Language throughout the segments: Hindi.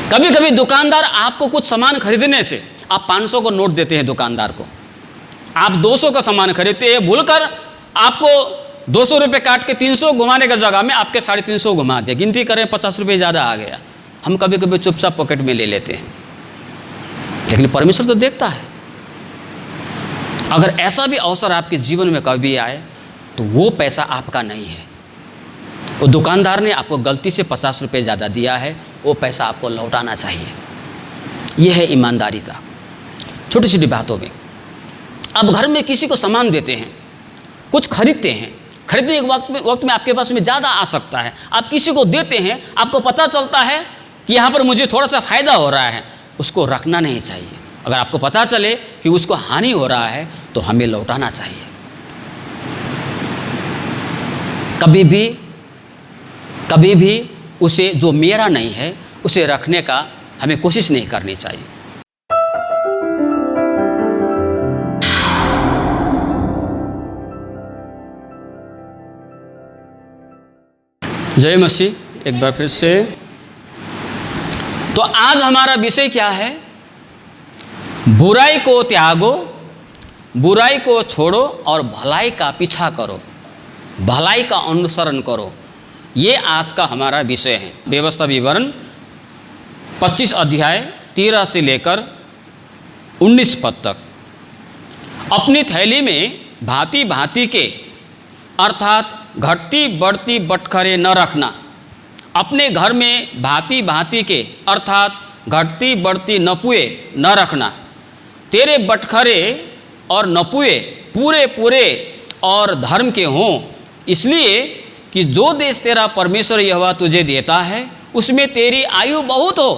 कभी कभी दुकानदार आपको कुछ सामान खरीदने से, आप 500 को नोट देते हैं दुकानदार को, आप 200 का सामान खरीदते हैं, भूलकर आपको 200 रुपये काट के 300 घुमाने का जगह में आपके 350 घुमा दिया, गिनती करें 50 रुपये ज़्यादा आ गया। हम कभी कभी चुपचाप पॉकेट में ले लेते हैं, लेकिन परमेश्वर तो देखता है। अगर ऐसा भी अवसर आपके जीवन में कभी आए तो वो पैसा आपका नहीं है, वो दुकानदार ने आपको गलती से 50 रुपये ज़्यादा दिया है, वो पैसा आपको लौटाना चाहिए। यह है ईमानदारीता। छोटी छोटी बातों में आप घर में किसी को सामान देते हैं, कुछ खरीदते हैं, खरीदने के वक्त में आपके पास में ज़्यादा आ सकता है, आप किसी को देते हैं, आपको पता चलता है कि यहाँ पर मुझे थोड़ा सा फ़ायदा हो रहा है, उसको रखना नहीं चाहिए। अगर आपको पता चले कि उसको हानि हो रहा है तो हमें लौटाना चाहिए। कभी भी उसे, जो मेरा नहीं है, उसे रखने का हमें कोशिश नहीं करनी चाहिए। जय मसीह। एक बार फिर से, तो आज हमारा विषय क्या है? बुराई को त्यागो, बुराई को छोड़ो और भलाई का पीछा करो, भलाई का अनुसरण करो। ये आज का हमारा विषय है। व्यवस्था विवरण 25 अध्याय 13 से लेकर 19 पद तक। अपनी थैली में भांति भांति के अर्थात घटती बढ़ती बटखरे न रखना। अपने घर में भांति भांति के अर्थात घटती बढ़ती नपुए न रखना। तेरे बटखरे और नपुए पूरे पूरे और धर्म के हों, इसलिए कि जो देश तेरा परमेश्वर यहोवा तुझे देता है उसमें तेरी आयु बहुत हो।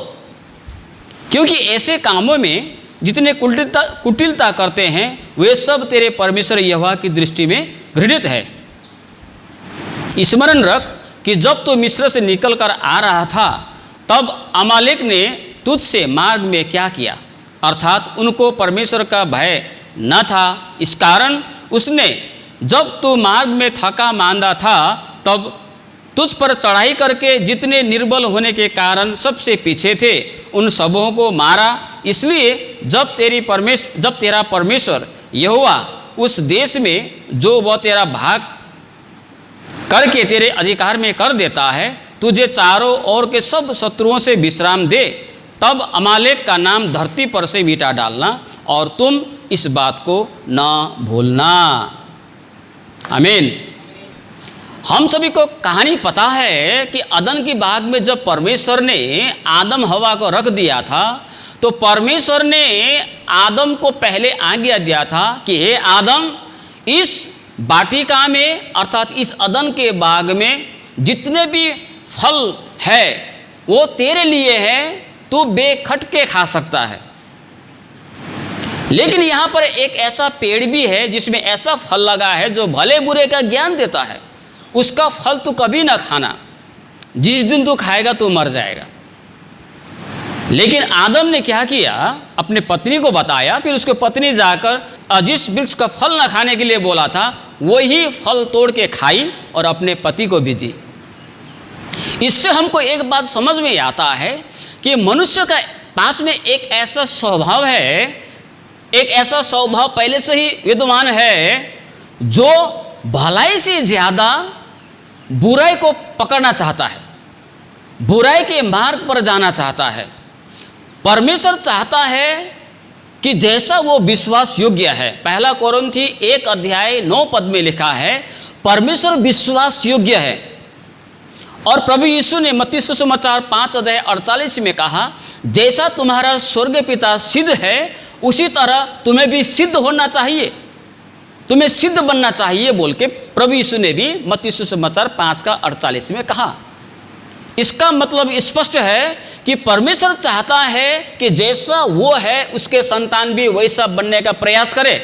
क्योंकि ऐसे कामों में जितने कुटिलता करते हैं वे सब तेरे परमेश्वर यहोवा की दृष्टि में घृणित है। स्मरण रख कि जब तू मिस्र से निकलकर आ रहा था तब अमालेक ने तुझसे मार्ग में क्या किया, अर्थात उनको परमेश्वर का भय न था। इस कारण उसने जब तू मार्ग में थका मांदा था तब तुझ पर चढ़ाई करके जितने निर्बल होने के कारण सबसे पीछे थे उन सबों को मारा। इसलिए जब तेरा परमेश्वर यहोवा उस देश में जो वह तेरा भाग करके तेरे अधिकार में कर देता है तुझे चारों ओर के सब शत्रुओं से विश्राम दे, तब अमालेक का नाम धरती पर से मिटा डालना और तुम इस बात को न भूलना। आमीन। हम सभी को कहानी पता है कि अदन की बाग में जब परमेश्वर ने आदम हवा को रख दिया था तो परमेश्वर ने आदम को पहले आज्ञा दिया था कि हे आदम, इस वाटिका में अर्थात इस अदन के बाग में जितने भी फल है वो तेरे लिए है, तू बेखटके खा सकता है। लेकिन यहाँ पर एक ऐसा पेड़ भी है जिसमें ऐसा फल लगा है जो भले बुरे का ज्ञान देता है, उसका फल तू कभी ना खाना, जिस दिन तू खाएगा तू मर जाएगा। लेकिन आदम ने क्या किया, अपने पत्नी को बताया, फिर उसकी पत्नी जाकर जिस वृक्ष का फल न खाने के लिए बोला था वही फल तोड़ के खाई और अपने पति को भी दी। इससे हमको एक बात समझ में आता है कि मनुष्य का पास में एक ऐसा स्वभाव है, एक ऐसा स्वभाव पहले से ही विद्यमान है जो भलाई से ज़्यादा बुराई को पकड़ना चाहता है, बुराई के मार्ग पर जाना चाहता है। परमेश्वर चाहता है कि जैसा वो विश्वास योग्य है, पहला कोरिन्थी 1 अध्याय 9 पद में लिखा है परमेश्वर विश्वास योग्य है। और प्रभु यीशु ने मत्ती सुसमाचार 5 अध्याय 48 में कहा, जैसा तुम्हारा स्वर्ग पिता सिद्ध है उसी तरह तुम्हें भी सिद्ध होना चाहिए, तुम्हें सिद्ध बनना चाहिए बोल के प्रभु यीशु ने भी मत्ती सुसमाचार 5 का 48 में कहा। इसका मतलब स्पष्ट है कि परमेश्वर चाहता है कि जैसा वो है उसके संतान भी वैसा बनने का प्रयास करे,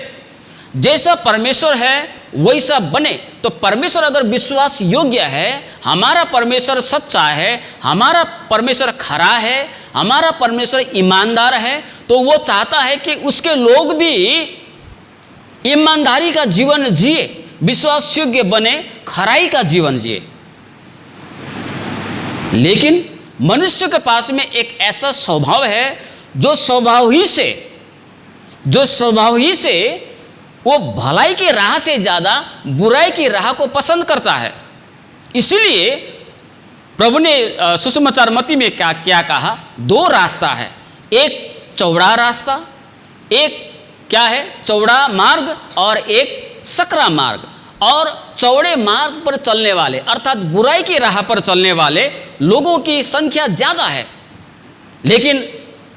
जैसा परमेश्वर है वैसा बने। तो परमेश्वर अगर विश्वास योग्य है, हमारा परमेश्वर सच्चा है, हमारा परमेश्वर खरा है, हमारा परमेश्वर ईमानदार है, तो वो चाहता है कि उसके लोग भी ईमानदारी का जीवन जिए, विश्वास योग्य बने, खराई का जीवन जिए। लेकिन मनुष्य के पास में एक ऐसा स्वभाव है जो स्वभाव ही से वो भलाई की राह से ज़्यादा बुराई की राह को पसंद करता है। इसीलिए प्रभु ने सुसमाचार मत्ती में क्या कहा, दो रास्ता है, एक चौड़ा रास्ता, एक क्या है, चौड़ा मार्ग और एक सकरा मार्ग। और चौड़े मार्ग पर चलने वाले अर्थात बुराई की राह पर चलने वाले लोगों की संख्या ज़्यादा है, लेकिन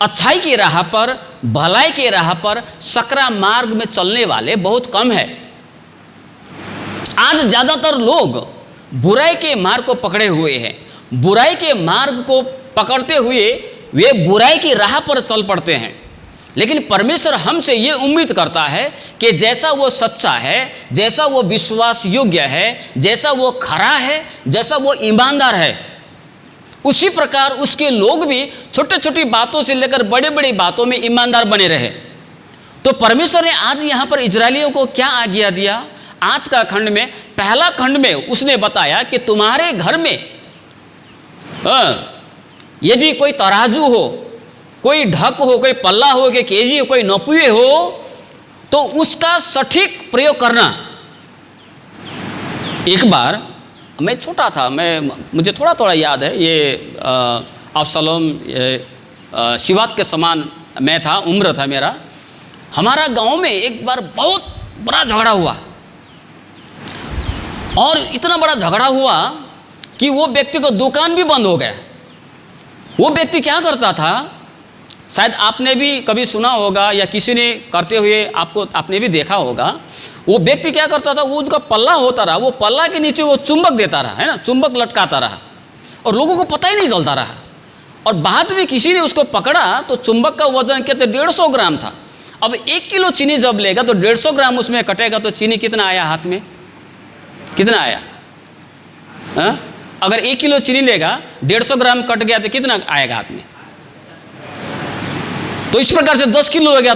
अच्छाई की राह पर, भलाई की राह पर, सकरा मार्ग में चलने वाले बहुत कम है। आज ज़्यादातर लोग बुराई के मार्ग को पकड़े हुए हैं। बुराई के मार्ग को पकड़ते हुए वे बुराई की राह पर चल पड़ते हैं। लेकिन परमेश्वर हमसे ये उम्मीद करता है कि जैसा वो सच्चा है, जैसा वो विश्वास योग्य है, जैसा वो खरा है, जैसा वो ईमानदार है, उसी प्रकार उसके लोग भी छोटे छोटी बातों से लेकर बड़े बड़ी बातों में ईमानदार बने रहे। तो परमेश्वर ने आज यहाँ पर इजरायलियों को क्या आज्ञा दिया? आज का खंड में, पहला खंड में उसने बताया कि तुम्हारे घर में यदि कोई तराजू हो, कोई ढक हो, कोई पल्ला हो, कोई केजी हो, कोई नपुए हो, तो उसका सटीक प्रयोग करना। एक बार मैं छोटा था, मुझे थोड़ा थोड़ा याद है, ये अब्सलोम शिवात के समान मैं था, उम्र था मेरा। हमारा गांव में एक बार बहुत बड़ा झगड़ा हुआ, और इतना बड़ा झगड़ा हुआ कि वो व्यक्ति को दुकान भी बंद हो गया। वो व्यक्ति क्या करता था, शायद आपने भी कभी सुना होगा या किसी ने करते हुए आपने भी देखा होगा। वो व्यक्ति क्या करता था, वो उसका पल्ला होता रहा, वो पल्ला के नीचे वो चुंबक देता रहा, है ना, चुंबक लटकाता रहा, और लोगों को पता ही नहीं चलता रहा। और बाद में किसी ने उसको पकड़ा तो चुंबक का वजन कहते 150 ग्राम था। अब 1 किलो चीनी जब लेगा तो 150 ग्राम उसमें कटेगा, तो चीनी कितना आया हाथ में, कितना आया? अगर 1 किलो चीनी लेगा, 150 ग्राम कट गया तो कितना आएगा हाथ में? तो इस प्रकार से 10 किलो हो गया।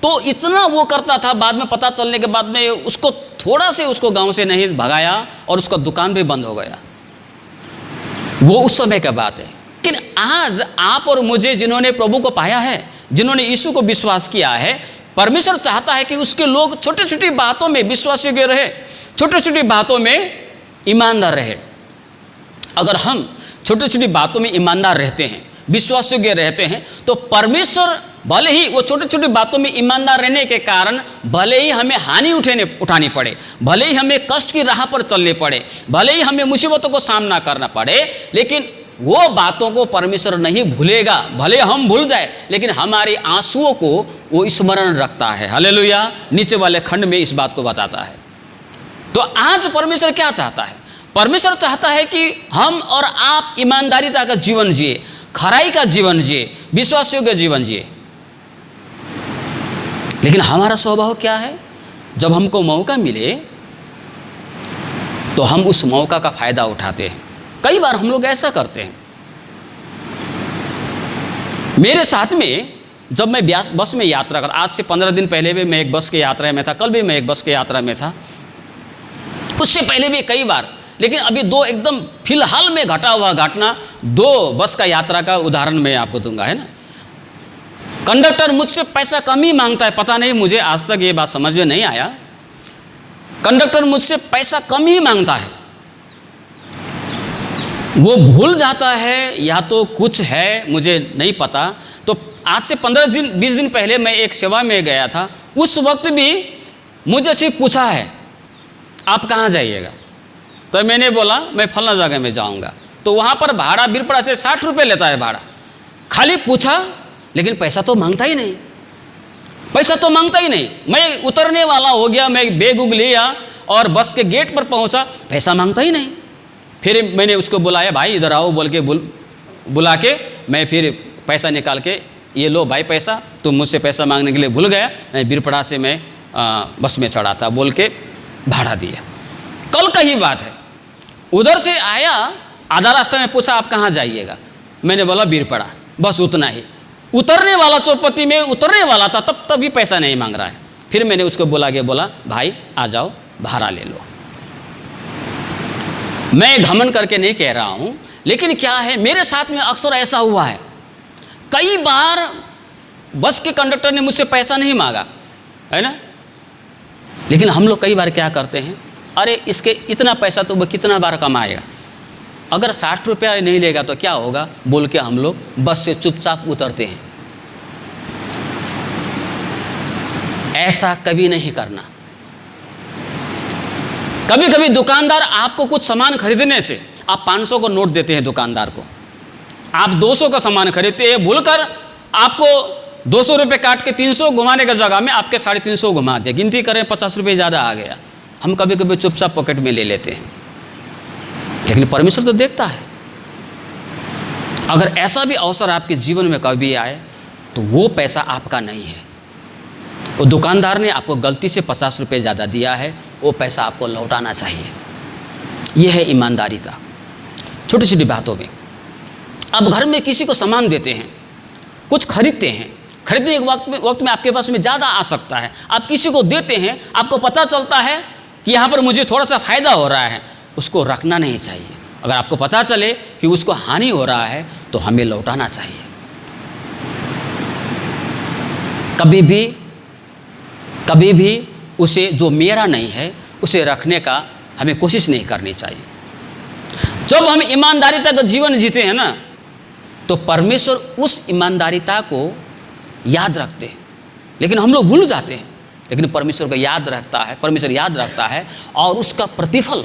तो इतना वो करता था। बाद में पता चलने के बाद में उसको थोड़ा से उसको गांव से नहीं भगाया, और उसका दुकान भी बंद हो गया। वो उस समय का बात है। लेकिन आज आप और मुझे, जिन्होंने प्रभु को पाया है, जिन्होंने यीशु को विश्वास किया है, परमेश्वर चाहता है कि उसके लोग छोटी छोटी बातों में विश्वास योग्य रहे, छोटी छोटी बातों में ईमानदार रहे। अगर हम छोटी छोटी बातों में ईमानदार रहते हैं, विश्वास योग्य रहते हैं, तो परमेश्वर भले ही वो छोटी छोटी बातों में ईमानदार रहने के कारण भले ही हमें हानि उठानी पड़े, भले ही हमें कष्ट की राह पर चलने पड़े, भले ही हमें मुसीबतों को सामना करना पड़े, लेकिन वो बातों को परमेश्वर नहीं भूलेगा। भले हम भूल जाए, लेकिन हमारे आंसुओं को वो स्मरण रखता है। हालेलुया। नीचे वाले खंड में इस बात को बताता है। तो आज परमेश्वर क्या चाहता है? परमेश्वर चाहता है कि हम और आप ईमानदारीता का जीवन जिए, खराई का जीवन जिए, विश्वास योग्य जीवन जिए। लेकिन हमारा स्वभाव क्या है? जब हमको मौका मिले तो हम उस मौका का फायदा उठाते हैं। कई बार हम लोग ऐसा करते हैं। मेरे साथ में जब मैं बस में यात्रा कर, आज से 15 दिन पहले भी मैं एक बस की यात्रा में था, कल भी मैं एक बस की यात्रा में था, उससे पहले भी कई बार। लेकिन अभी 2 एकदम फिलहाल में घटा हुआ घटना, 2 बस का यात्रा का उदाहरण मैं आपको दूंगा, है ना। कंडक्टर मुझसे पैसा कम ही मांगता है, पता नहीं, मुझे आज तक ये बात समझ में नहीं आया। कंडक्टर मुझसे पैसा कम ही मांगता है। वो भूल जाता है या तो कुछ है, मुझे नहीं पता। तो आज से 15-20 दिन पहले मैं एक सेवा में गया था। उस वक्त भी मुझे सिर्फ पूछा है, आप कहाँ जाइएगा? तो मैंने बोला मैं फलना जगह में जाऊंगा। तो वहाँ पर भाड़ा बीरपड़ा से 60 रुपये लेता है भाड़ा। खाली पूछा, लेकिन पैसा तो मांगता ही नहीं, पैसा तो मांगता ही नहीं। मैं उतरने वाला हो गया, मैं बैग उग लिया और बस के गेट पर पहुँचा, पैसा मांगता ही नहीं। फिर मैंने उसको बुलाया, भाई इधर आओ बोल के बुला के मैं फिर पैसा निकाल के, ये लो भाई पैसा, तुम मुझसे पैसा मांगने के लिए भूल गया, मैं बीरपड़ा से मैं बस में चढ़ा था बोल के भाड़ा दिया। कल का ही बात है। उधर से आया, आधा रास्ते में पूछा आप कहाँ जाइएगा? मैंने बोला बीरपड़ा, बस उतना ही। उतरने वाला, चौपत्ती में उतरने वाला था, तब भी पैसा नहीं मांग रहा है। फिर मैंने उसको बुला के बोला, भाई आ जाओ भाड़ा ले लो। मैं घमंड करके नहीं कह रहा हूँ, लेकिन क्या है, मेरे साथ में अक्सर ऐसा हुआ है, कई बार बस के कंडक्टर ने मुझसे पैसा नहीं मांगा, है ना, लेकिन हम लोग कई बार क्या करते हैं, अरे इसके इतना पैसा तो वो कितना बार कमाएगा, अगर 60 रुपया नहीं लेगा तो क्या होगा बोल के हम लोग बस से चुपचाप उतरते हैं। ऐसा कभी नहीं करना। कभी कभी दुकानदार आपको कुछ सामान खरीदने से, आप 500 का नोट देते हैं दुकानदार को, आप 200 का सामान खरीदते हैं, भूलकर आपको 200 रुपये काट के 300 घुमाने का जगह में आपके 350 घुमा दिया, गिनती करें 50 रुपये ज़्यादा आ गया, हम कभी कभी चुपचाप पॉकेट में ले लेते हैं, लेकिन परमेश्वर तो देखता है। अगर ऐसा भी अवसर आपके जीवन में कभी आए तो वो पैसा आपका नहीं है, वो दुकानदार ने आपको गलती से 50 रुपये ज़्यादा दिया है, वो पैसा आपको लौटाना चाहिए। ये है ईमानदारीता। छोटी छोटी बातों में, अब घर में किसी को सामान देते हैं, कुछ खरीदते हैं, खरीदने के वक्त में आपके पास में ज़्यादा आ सकता है, आप किसी को देते हैं, आपको पता चलता है कि यहाँ पर मुझे थोड़ा सा फ़ायदा हो रहा है, उसको रखना नहीं चाहिए। अगर आपको पता चले कि उसको हानि हो रहा है तो हमें लौटाना चाहिए। कभी भी उसे, जो मेरा नहीं है, उसे रखने का हमें कोशिश नहीं करनी चाहिए। जब हम ईमानदारीता का जीवन जीते हैं ना, तो परमेश्वर उस ईमानदारीता को याद रखते हैं, लेकिन हम लोग भूल जाते हैं। लेकिन परमेश्वर को याद रखता है, परमेश्वर याद रखता है, और उसका प्रतिफल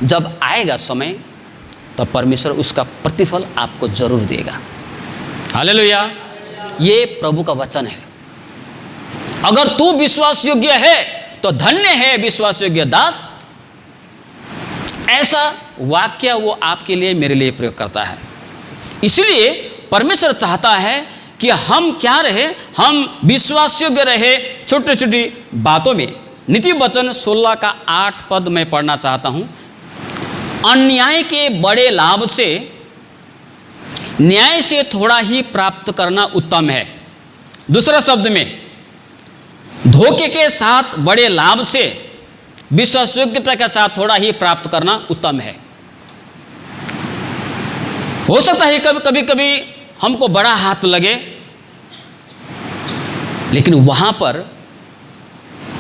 जब आएगा समय, तब परमेश्वर उसका प्रतिफल आपको जरूर देगा। हालेलुया। ये प्रभु का वचन है। अगर तू विश्वास योग्य है तो धन्य है विश्वास योग्य दास। ऐसा वाक्य वो आपके लिए, मेरे लिए प्रयोग करता है। इसलिए परमेश्वर चाहता है कि हम क्या रहे, हम विश्वास योग्य रहे छोटी छोटी बातों में। नीति वचन 16 का 8 पद मैं पढ़ना चाहता हूं। अन्याय के बड़े लाभ से न्याय से थोड़ा ही प्राप्त करना उत्तम है। दूसरा शब्द में, धोखे के साथ बड़े लाभ से विश्वासयोग्यता के साथ थोड़ा ही प्राप्त करना उत्तम है। हो सकता है कभी हमको बड़ा हाथ लगे, लेकिन वहां पर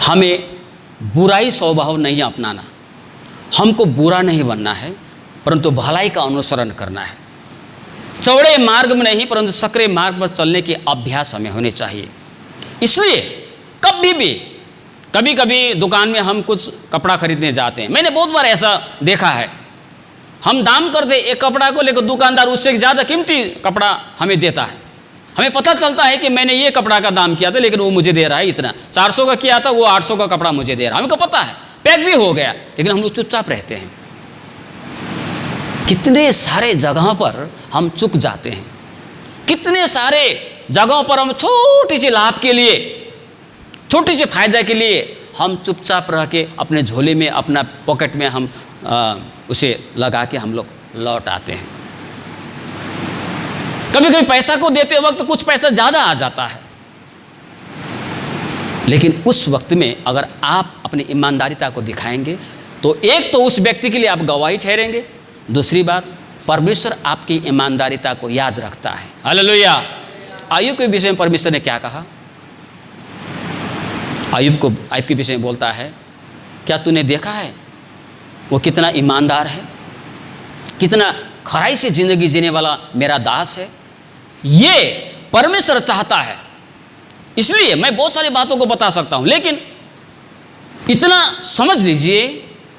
हमें बुराई स्वभाव नहीं अपनाना। हमको बुरा नहीं बनना है, परंतु भलाई का अनुसरण करना है। चौड़े मार्ग में नहीं, परंतु सकरे मार्ग पर चलने के अभ्यास हमें होने चाहिए। इसलिए कभी दुकान में हम कुछ कपड़ा खरीदने जाते हैं, मैंने बहुत बार ऐसा देखा है। हम दाम करते एक कपड़ा को, लेकर दुकानदार उससे ज़्यादा कीमती कपड़ा हमें देता है। हमें पता चलता है कि मैंने ये कपड़ा का दाम किया था, लेकिन वो मुझे दे रहा है इतना, 400 का किया था, वो 800 का कपड़ा मुझे दे रहा है। हमको पता है, पैक भी हो गया, लेकिन हम लोग चुपचाप रहते हैं। कितने सारे जगहों पर हम चुक जाते हैं, कितने सारे जगहों पर हम छोटी सी लाभ के लिए, छोटे से फायदे के लिए हम चुपचाप रह के अपने झोले में, अपना पॉकेट में हम उसे लगा के हम लोग लौट आते हैं। कभी कभी पैसा को देते वक्त कुछ पैसा ज़्यादा आ जाता है, लेकिन उस वक्त में अगर आप अपनी ईमानदारीता को दिखाएंगे तो एक तो उस व्यक्ति के लिए आप गवाही ठहरेंगे, दूसरी बात परमेश्वर आपकी ईमानदारीता को याद रखता है। हालेलुया। अय्यूब के विषय में परमेश्वर ने क्या कहा? अय्यूब के विषय में बोलता है, क्या तूने देखा है वो कितना ईमानदार है, कितना खराई से जिंदगी जीने वाला मेरा दास है। ये परमेश्वर चाहता है। इसलिए मैं बहुत सारी बातों को बता सकता हूं, लेकिन इतना समझ लीजिए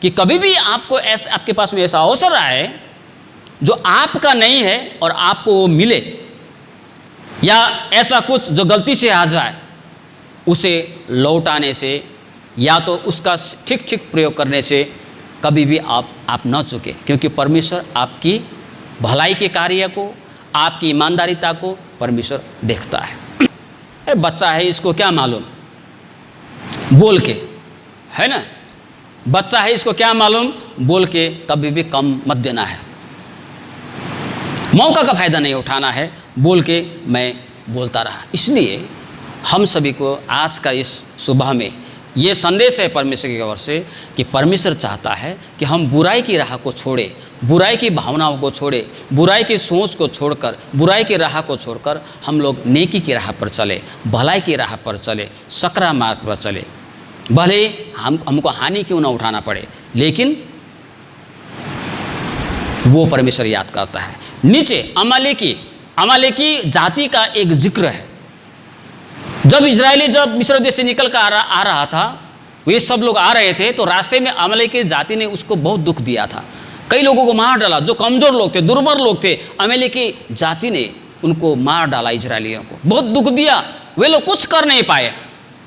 कि कभी भी आपको ऐसा, आपके पास में ऐसा अवसर आए जो आपका नहीं है और आपको वो मिले, या ऐसा कुछ जो गलती से आ जाए, उसे लौटाने से या तो उसका ठीक प्रयोग करने से कभी भी आप न चुके, क्योंकि परमेश्वर आपकी भलाई के कार्य को, आपकी ईमानदारीता को परमेश्वर देखता है। बच्चा है, इसको क्या मालूम, बोल के, है ना, बच्चा है, इसको क्या मालूम, बोल के कभी भी कम मत देना है। मौका का फायदा नहीं उठाना है, बोल के मैं बोलता रहा। इसलिए हम सभी को आज का इस सुबह में ये संदेश है परमेश्वर की ओर से कि परमेश्वर चाहता है कि हम बुराई की राह को छोड़े, बुराई की भावनाओं को छोड़े, बुराई की सोच को छोड़कर, बुराई की राह को छोड़कर हम लोग नेकी की राह पर चले, भलाई की राह पर चले, सकरा मार्ग पर चले। भले हमको हानि क्यों ना उठाना पड़े, लेकिन वो परमेश्वर याद करता है। नीचे अमालेकी जाति का एक जिक्र है। जब इजरायली जब मिस्र देश से निकल कर आ रहा था, वे सब लोग आ रहे थे, तो रास्ते में अमालेकी जाति ने उसको बहुत दुख दिया था। कई लोगों को मार डाला, जो कमज़ोर लोग थे, दुर्बल लोग थे, अमालेकी जाति ने उनको मार डाला, इजरायलियों को बहुत दुख दिया। वे लोग कुछ कर नहीं पाए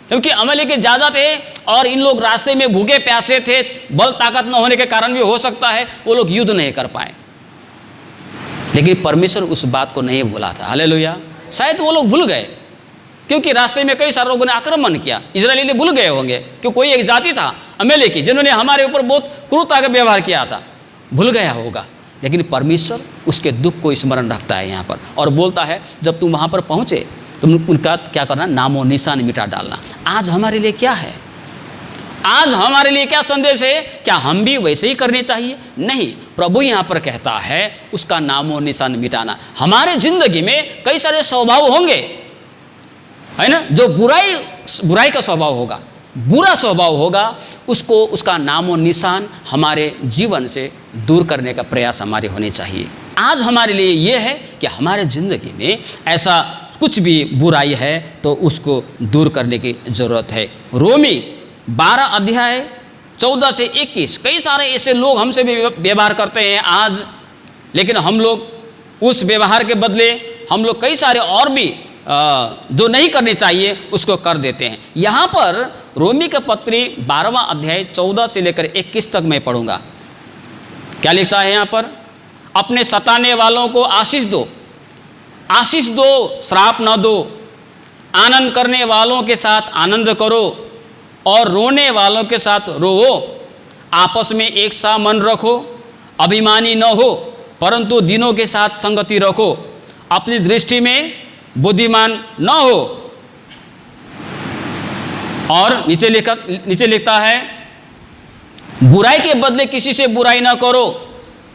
क्योंकि अमालेकी ज़्यादा थे और इन लोग रास्ते में भूखे प्यासे थे। बल ताकत न होने के कारण भी हो सकता है वो लोग युद्ध नहीं कर पाए, लेकिन परमेश्वर उस बात को नहीं भूला था। हालेलुया। शायद वो लोग भूल गए क्योंकि रास्ते में कई सारे लोगों ने आक्रमण किया। इजरायली भूल गए होंगे कि कोई एक जाति था अमालेकी जिन्होंने हमारे ऊपर बहुत क्रूरता का व्यवहार किया था, भूल गया होगा। लेकिन परमेश्वर उसके दुख को स्मरण रखता है यहाँ पर और बोलता है जब तुम वहाँ पर पहुँचे तुम उनका क्या करना, नामो निशान मिटा डालना। आज हमारे लिए क्या है, आज हमारे लिए क्या संदेश है? क्या हम भी वैसे ही करने चाहिए? नहीं, प्रभु यहाँ पर कहता है उसका नामो निशान मिटाना। हमारे जिंदगी में कई सारे स्वभाव होंगे, है ना, जो बुराई का स्वभाव होगा, बुरा स्वभाव होगा, उसको उसका नामो निशान हमारे जीवन से दूर करने का प्रयास हमारे होने चाहिए। आज हमारे लिए ये है कि हमारे ज़िंदगी में ऐसा कुछ भी बुराई है तो उसको दूर करने की ज़रूरत है। रोमी 12 अध्याय 14 से 21, कई सारे ऐसे लोग हमसे भी व्यवहार करते हैं आज, लेकिन हम लोग उस व्यवहार के बदले हम लोग कई सारे और भी जो नहीं करनी चाहिए उसको कर देते हैं। यहाँ पर रोमी के पत्री 12वां अध्याय 14 से लेकर 21 तक मैं पढ़ूंगा। क्या लिखता है यहाँ पर? अपने सताने वालों को आशीष दो, आशीष दो, श्राप न दो। आनंद करने वालों के साथ आनंद करो और रोने वालों के साथ रोओ। आपस में एक सा मन रखो, अभिमानी न हो परंतु दिनों के साथ संगति रखो। अपनी दृष्टि में बुद्धिमान न हो। और नीचे लिखता है बुराई के बदले किसी से बुराई न करो।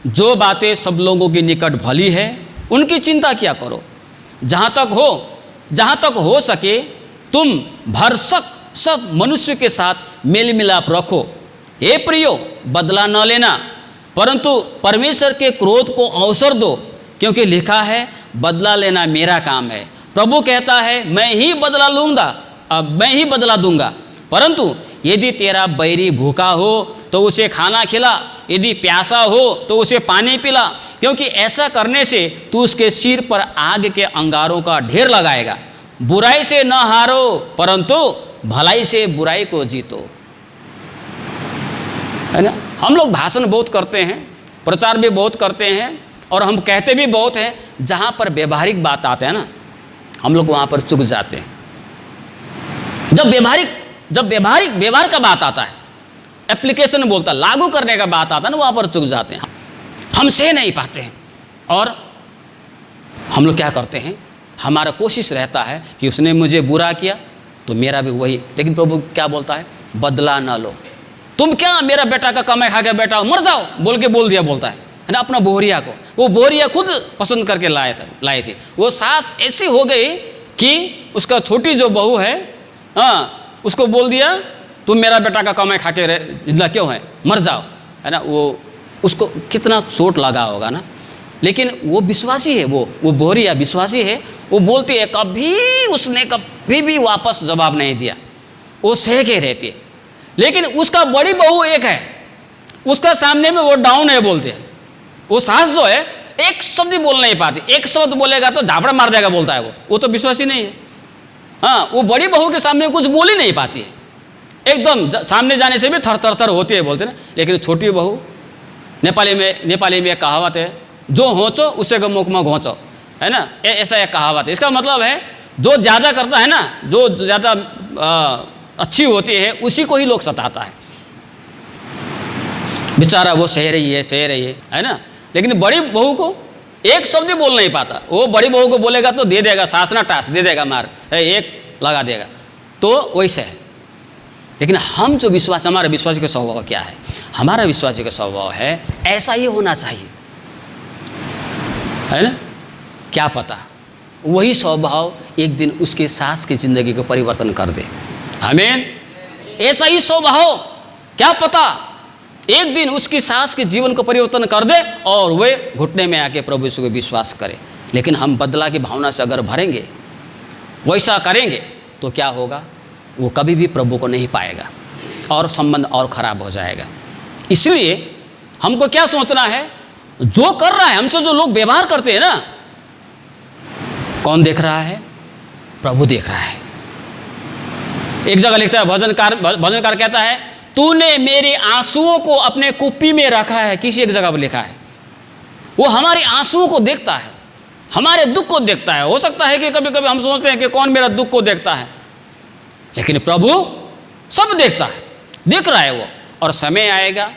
जो बातें सब लोगों के निकट भली है उनकी चिंता किया करो। जहाँ तक हो सके तुम भरसक सब मनुष्य के साथ मेल मिलाप रखो। हे प्रियो, बदला न लेना परंतु परमेश्वर के क्रोध को अवसर दो, क्योंकि लिखा है बदला लेना मेरा काम है। प्रभु कहता है मैं ही बदला लूँगा, अब मैं ही बदला दूंगा। परंतु यदि तेरा बैरी भूखा हो तो उसे खाना खिला, यदि प्यासा हो तो उसे पानी पिला, क्योंकि ऐसा करने से तू उसके सिर पर आग के अंगारों का ढेर लगाएगा। बुराई से न हारो परंतु भलाई से बुराई को जीतो। है ना? हम लोग भाषण बहुत करते हैं, प्रचार भी बहुत करते हैं और हम कहते भी बहुत हैं। जहाँ पर व्यवहारिक बात आते हैं ना, हम लोग वहाँ पर चुक जाते हैं। जब व्यवहार का बात आता है, एप्लीकेशन बोलता, लागू करने का बात आता है ना, वहाँ पर चुक जाते हैं। हम सह नहीं पाते हैं और हम लोग क्या करते हैं, हमारा कोशिश रहता है कि उसने मुझे बुरा किया तो मेरा भी वही। लेकिन प्रभु क्या बोलता है? बदला ना लो। तुम क्या मेरा बेटा का कमाई खा के बेटा मर जाओ बोल दिया बोलता है ना। अपना बोहरिया को, वो बोहरिया खुद पसंद करके लाए थे। वो सास ऐसी हो गई कि उसका छोटी जो बहू है, उसको बोल दिया तुम मेरा बेटा का कमाई खा के जिंदा क्यों है, मर जाओ, है ना। वो उसको कितना चोट लगा होगा ना। लेकिन वो विश्वासी है, वो बोहरिया विश्वासी है। वो बोलती है, उसने कभी भी वापस जवाब नहीं दिया, वो सह के रहती है। लेकिन उसका बड़ी बहू एक है, उसका सामने में वो डाउन है बोलते हैं। वो सास जो है एक शब्द ही बोल नहीं पाती, एक शब्द बोलेगा तो झापड़ा मार देगा बोलता है वो तो विश्वासी नहीं है। हाँ, वो बड़ी बहू के सामने कुछ बोल ही नहीं पाती है, एकदम सामने जाने से भी थर थर थर होती है बोलते ना। लेकिन छोटी बहू, नेपाली में एक कहावत है, जो होचो उसे को मुख में घोंचो, है ना। ऐसा एक कहावत है। इसका मतलब है जो ज़्यादा करता है ना, जो ज़्यादा अच्छी होती है उसी को ही लोग सताता है। बेचारा वो सह रही है ना। लेकिन बड़ी बहू को एक शब्द बोल नहीं पाता। वो बड़ी बहू को बोलेगा तो दे देगा, सासना टास दे देगा, मार एक लगा देगा। तो वैसे है। लेकिन हम जो विश्वास, हमारा विश्वासी का स्वभाव क्या है? हमारा विश्वासी का स्वभाव है ऐसा ही होना चाहिए, है ना? क्या पता वही स्वभाव एक दिन उसके सास की ज़िंदगी को परिवर्तन कर दे। आमीन। ऐसा ही स्वभाव, क्या पता एक दिन उसकी सास के जीवन को परिवर्तन कर दे और वे घुटने में आके प्रभु यीशु को विश्वास करे। लेकिन हम बदला की भावना से अगर भरेंगे, वैसा करेंगे, तो क्या होगा? वो कभी भी प्रभु को नहीं पाएगा और संबंध और खराब हो जाएगा। इसलिए हमको क्या सोचना है? जो कर रहा है, हमसे जो लोग व्यवहार करते हैं ना, कौन देख रहा है? प्रभु देख रहा है। एक जगह लिखता है, भजनकार कहता है, तूने मेरे आंसुओं को अपने कुप्पी में रखा है। किसी एक जगह पर लिखा है, वो हमारे आंसुओं को देखता है, हमारे दुख को देखता है। हो सकता है कि कभी कभी हम सोचते हैं कि कौन मेरा दुख को देखता है, लेकिन प्रभु सब देखता है, देख रहा है वो। और समय आएगा,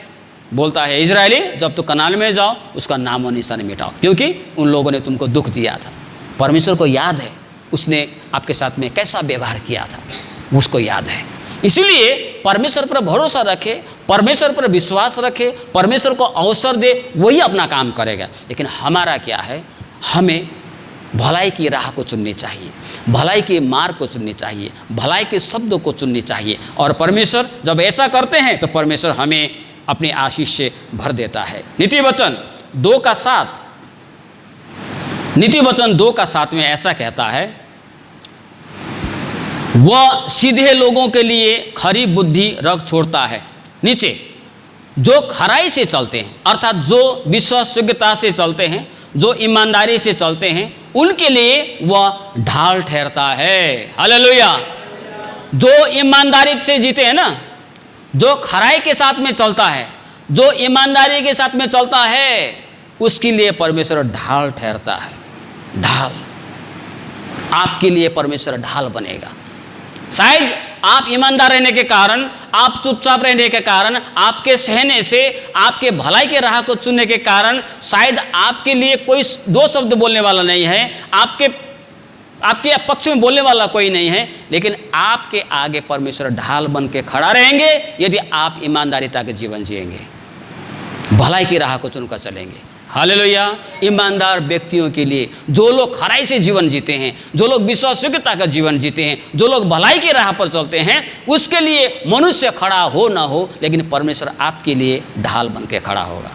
बोलता है, इजरायली जब तू कनान में जाओ उसका नाम और निशान मिटाओ, क्योंकि उन लोगों ने तुमको दुख दिया था। परमेश्वर को याद है उसने आपके साथ में कैसा व्यवहार किया था, उसको याद है। इसीलिए परमेश्वर पर भरोसा रखे, परमेश्वर पर विश्वास रखे, परमेश्वर को अवसर दे, वही अपना काम करेगा। लेकिन हमारा क्या है? हमें भलाई की राह को चुननी चाहिए, भलाई के मार्ग को चुननी चाहिए, भलाई के शब्दों को चुननी चाहिए। और परमेश्वर जब ऐसा करते हैं तो परमेश्वर हमें अपनी आशीष से भर देता है। नीति वचन 2:7, नीति वचन 2:7 में ऐसा कहता है, वह सीधे लोगों के लिए खरी बुद्धि रख छोड़ता है। नीचे जो खराई से चलते हैं, अर्थात जो विश्वासयोग्यता से चलते हैं, जो ईमानदारी से चलते हैं, उनके लिए वह ढाल ठहरता है। हालेलुया। जो ईमानदारी से जीते हैं ना, जो खराई के साथ में चलता है, जो ईमानदारी के साथ में चलता है, उसके लिए परमेश्वर ढाल ठहरता है। ढाल, आपके लिए परमेश्वर ढाल बनेगा। शायद आप ईमानदार रहने के कारण, आप चुपचाप रहने के कारण, आपके सहने से, आपके भलाई के राह को चुनने के कारण शायद आपके लिए कोई दो शब्द बोलने वाला नहीं है, आपके पक्ष में बोलने वाला कोई नहीं है, लेकिन आपके आगे परमेश्वर ढाल बन के खड़ा रहेंगे यदि आप ईमानदारिता के जीवन जिएंगे, भलाई की राह को चुनकर चलेंगे। हालेलुया। ईमानदार व्यक्तियों के लिए, जो लोग खराई से जीवन जीते हैं, जो लोग विश्वासयोग्यता का जीवन जीते हैं, जो लोग भलाई की राह पर चलते हैं, उसके लिए मनुष्य खड़ा हो ना हो, लेकिन परमेश्वर आपके लिए ढाल बन के खड़ा होगा।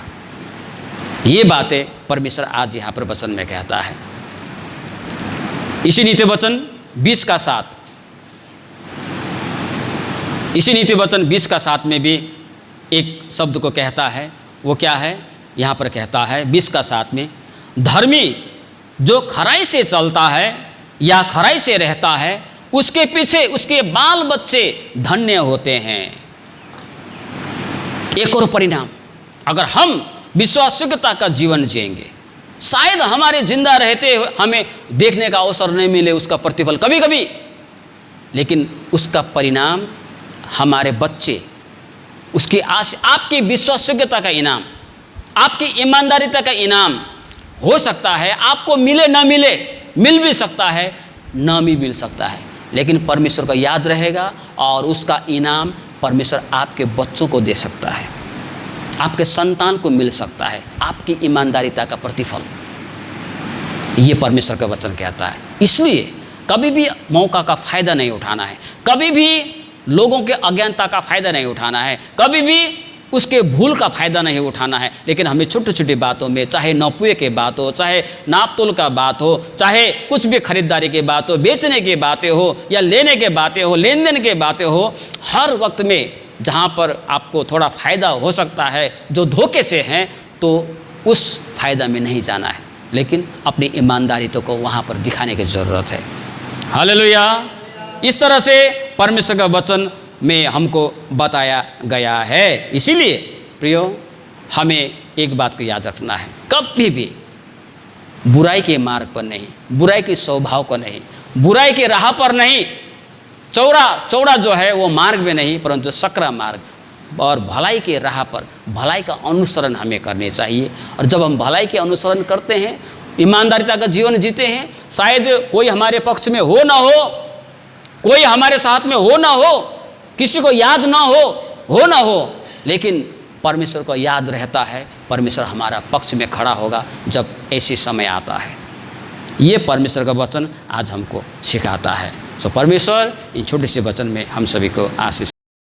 ये बातें परमेश्वर आज यहाँ पर वचन में कहता है। इसी नीति वचन 20:7, इसी नीति वचन 20:7 में भी एक शब्द को कहता है। वो क्या है? यहाँ पर कहता है 20:7 में, धर्मी जो खराई से चलता है या खराई से रहता है, उसके पीछे उसके बाल बच्चे धन्य होते हैं। एक और परिणाम, अगर हम विश्वासयोग्यता का जीवन जिएंगे, शायद हमारे जिंदा रहते हमें देखने का अवसर नहीं मिले उसका प्रतिफल कभी कभी, लेकिन उसका परिणाम हमारे बच्चे, उसकी आपकी विश्वासयोग्यता का इनाम, आपकी ईमानदारिता का इनाम हो सकता है। आपको मिले ना मिले, मिल भी सकता है, ना भी मिल सकता है, लेकिन परमेश्वर का याद रहेगा और उसका इनाम परमेश्वर आपके बच्चों को दे सकता है, आपके संतान को मिल सकता है, आपकी ईमानदारिता का प्रतिफल। ये परमेश्वर का वचन कहता है। इसलिए कभी भी मौका का फ़ायदा नहीं उठाना है, कभी भी लोगों के अज्ञानता का फ़ायदा नहीं उठाना है, कभी भी उसके भूल का फ़ायदा नहीं उठाना है। लेकिन हमें छोटी छोटी बातों में, चाहे नपुए के बात हो, चाहे नापतोल का बात हो, चाहे कुछ भी खरीदारी की बात हो, बेचने की बातें हो या लेने के बातें हो, लेन देन के बातें हो, हर वक्त में जहाँ पर आपको थोड़ा फ़ायदा हो सकता है जो धोखे से हैं, तो उस फ़ायदा में नहीं जाना है, लेकिन अपनी ईमानदारी तो को वहाँ पर दिखाने की ज़रूरत है। हालेलुया। इस तरह से परमेश्वर का वचन में हमको बताया गया है। इसीलिए प्रियो, हमें एक बात को याद रखना है, कभी भी बुराई के मार्ग पर नहीं, बुराई के स्वभाव को नहीं, बुराई के राह पर नहीं, चौड़ा जो है वो मार्ग में नहीं, परंतु सकरा मार्ग और भलाई के राह पर भलाई का अनुसरण हमें करने चाहिए। और जब हम भलाई के अनुसरण करते हैं, ईमानदारिता का जीवन जीते हैं, शायद कोई हमारे पक्ष में हो ना हो, कोई हमारे साथ में हो ना हो, किसी को याद ना हो ना हो, लेकिन परमेश्वर को याद रहता है। परमेश्वर हमारा पक्ष में खड़ा होगा जब ऐसी समय आता है। ये परमेश्वर का वचन आज हमको सिखाता है। सो परमेश्वर इन छोटे से वचन में हम सभी को आशीष